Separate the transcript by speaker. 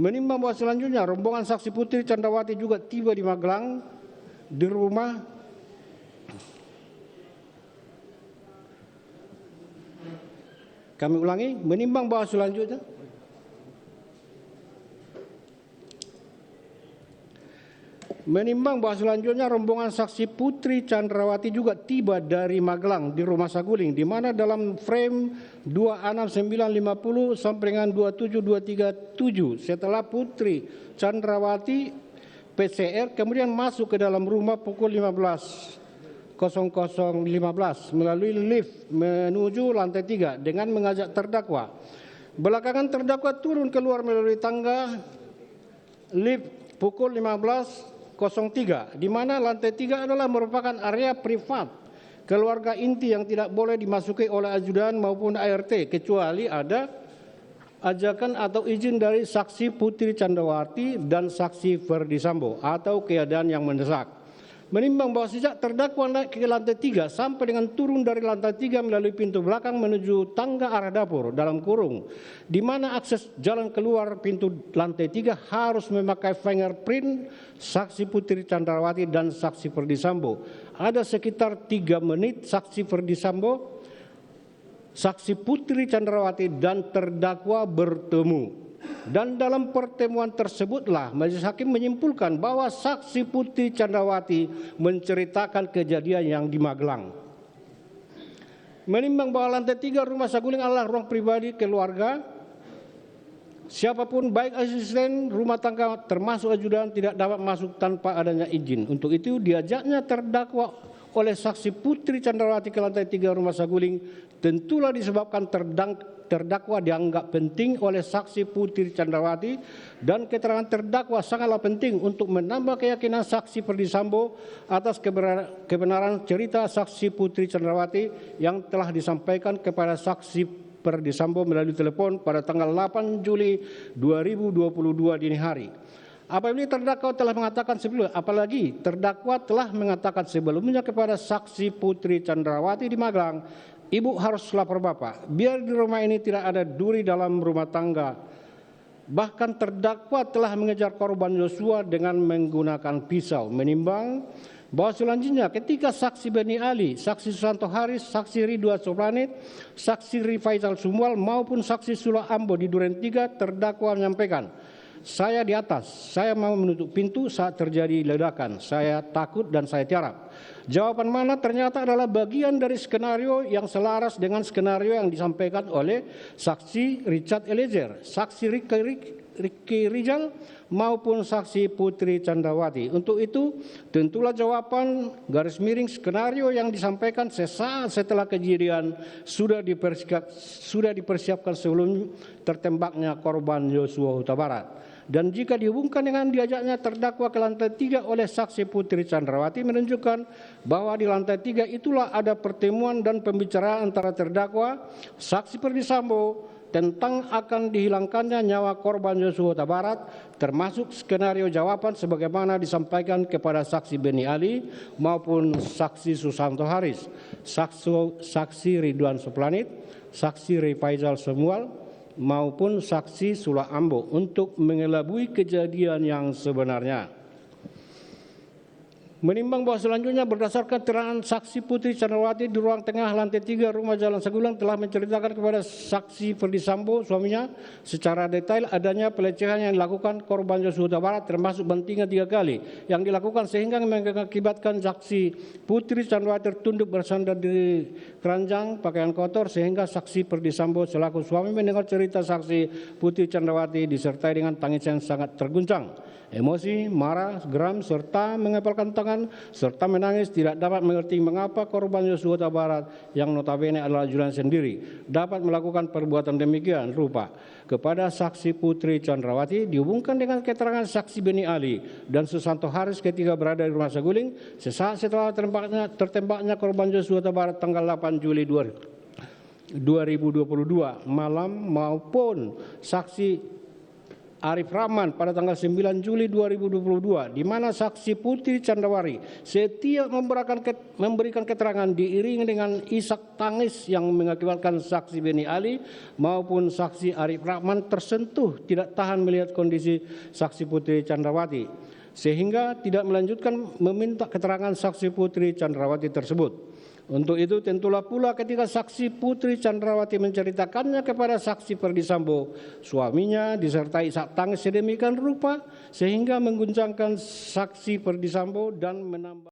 Speaker 1: Menimbang bahwa selanjutnya rombongan saksi Putri Chandrawati juga tiba di Magelang di rumah menimbang bahwa selanjutnya rombongan saksi Putri Chandrawati juga tiba dari Magelang di rumah Saguling, di mana dalam frame 26950 sampai dengan 27237 setelah Putri Chandrawati PCR kemudian masuk ke dalam rumah pukul 15.00 melalui lift menuju lantai 3 dengan mengajak terdakwa. Belakangan terdakwa turun keluar melalui tangga lift pukul 15.03, di mana lantai 3 adalah merupakan area privat keluarga inti yang tidak boleh dimasuki oleh ajudan maupun ART kecuali ada ajakan atau izin dari saksi Putri Chandrawati dan saksi Ferdi Sambo atau keadaan yang mendesak. Menimbang bahwa sejak terdakwa naik ke lantai 3 sampai dengan turun dari lantai 3 melalui pintu belakang menuju tangga arah dapur dalam kurung, di mana akses jalan keluar pintu lantai 3 harus memakai fingerprint saksi Putri Chandrawati dan saksi Ferdi Sambo. Ada sekitar 3 menit saksi Ferdi Sambo, saksi Putri Chandrawati dan terdakwa bertemu. Dan dalam pertemuan tersebutlah majelis hakim menyimpulkan bahwa saksi Putri Chandrawati menceritakan kejadian yang di Magelang. Menimbang bahwa lantai 3 rumah Saguling adalah ruang pribadi keluarga, siapapun baik asisten rumah tangga termasuk ajudan tidak dapat masuk tanpa adanya izin. Untuk itu diajaknya terdakwa oleh saksi Putri Chandrawati ke lantai 3 rumah Saguling tentulah disebabkan terdakwa dianggap penting oleh saksi Putri Chandrawati dan keterangan terdakwa sangatlah penting untuk menambah keyakinan saksi Ferdi Sambo atas kebenaran cerita saksi Putri Chandrawati yang telah disampaikan kepada saksi Ferdi Sambo melalui telepon pada tanggal 8 Juli 2022 dini hari. Apalagi terdakwa telah mengatakan sebelumnya kepada saksi Putri Chandrawati di Magelang, Ibu harus lapor Bapak, biar di rumah ini tidak ada duri dalam rumah tangga. Bahkan terdakwa telah mengejar korban Yosua dengan menggunakan pisau. Menimbang bahwa selanjutnya ketika saksi Beni Ali, saksi Susanto Haris, saksi Ridwan Soplanit, saksi Rifaizal Sumual maupun saksi Sula Ambo di Duren 3, terdakwa menyampaikan, saya di atas, saya mau menutup pintu saat terjadi ledakan, saya takut dan saya tiarap. Jawaban mana ternyata adalah bagian dari skenario yang selaras dengan skenario yang disampaikan oleh saksi Richard Eliezer, saksi Ricky Rizal maupun saksi Putri Chandrawati. Untuk itu tentulah jawaban garis miring skenario yang disampaikan sesaat setelah kejadian sudah dipersiapkan sebelum tertembaknya korban Yosua Huta Barat. Dan jika dihubungkan dengan diajaknya terdakwa ke lantai 3 oleh saksi Putri Chandrawati menunjukkan bahwa di lantai 3 itulah ada pertemuan dan pembicaraan antara terdakwa, saksi Ferdi Sambo tentang akan dihilangkannya nyawa korban Yosua Huta Barat, termasuk skenario jawaban sebagaimana disampaikan kepada saksi Beni Ali maupun saksi Susanto Haris, saksi Ridwan Soplanit, saksi Rifaizal Sumual maupun saksi Sula Ambo untuk mengelabui kejadian yang sebenarnya. Menimbang bahwa selanjutnya berdasarkan keterangan saksi Putri Chandrawati di ruang tengah lantai 3 rumah Jalan Saguling telah menceritakan kepada saksi Ferdi Sambo suaminya secara detail adanya pelecehan yang dilakukan korban Yosua Huta Barat termasuk bantingan 3 kali yang dilakukan sehingga mengakibatkan saksi Putri Chandrawati tertunduk bersandar di keranjang pakaian kotor sehingga saksi Ferdi Sambo selaku suami mendengar cerita saksi Putri Chandrawati disertai dengan tangisan sangat terguncang, emosi, marah, geram serta mengepalkan tangan serta menangis tidak dapat mengerti mengapa korban Yosua Huta Barat yang notabene adalah ajudan sendiri dapat melakukan perbuatan demikian rupa kepada saksi Putri Chandrawati dihubungkan dengan keterangan saksi Beni Ali dan Susanto Haris ketika berada di rumah Saguling sesaat setelah tertembaknya korban Yosua Huta Barat tanggal 8 Juli 2022 malam maupun saksi Arif Rahman pada tanggal 9 Juli 2022, di mana saksi Putri Candrawati setia memberikan keterangan diiringi dengan isak tangis yang mengakibatkan saksi Beni Ali maupun saksi Arif Rahman tersentuh tidak tahan melihat kondisi saksi Putri Candrawati, sehingga tidak melanjutkan meminta keterangan saksi Putri Candrawati tersebut. Untuk itu tentulah pula ketika saksi Putri Candrawati menceritakannya kepada saksi Ferdi Sambo, suaminya disertai isak tangis sedemikian rupa sehingga mengguncangkan saksi Ferdi Sambo dan menambah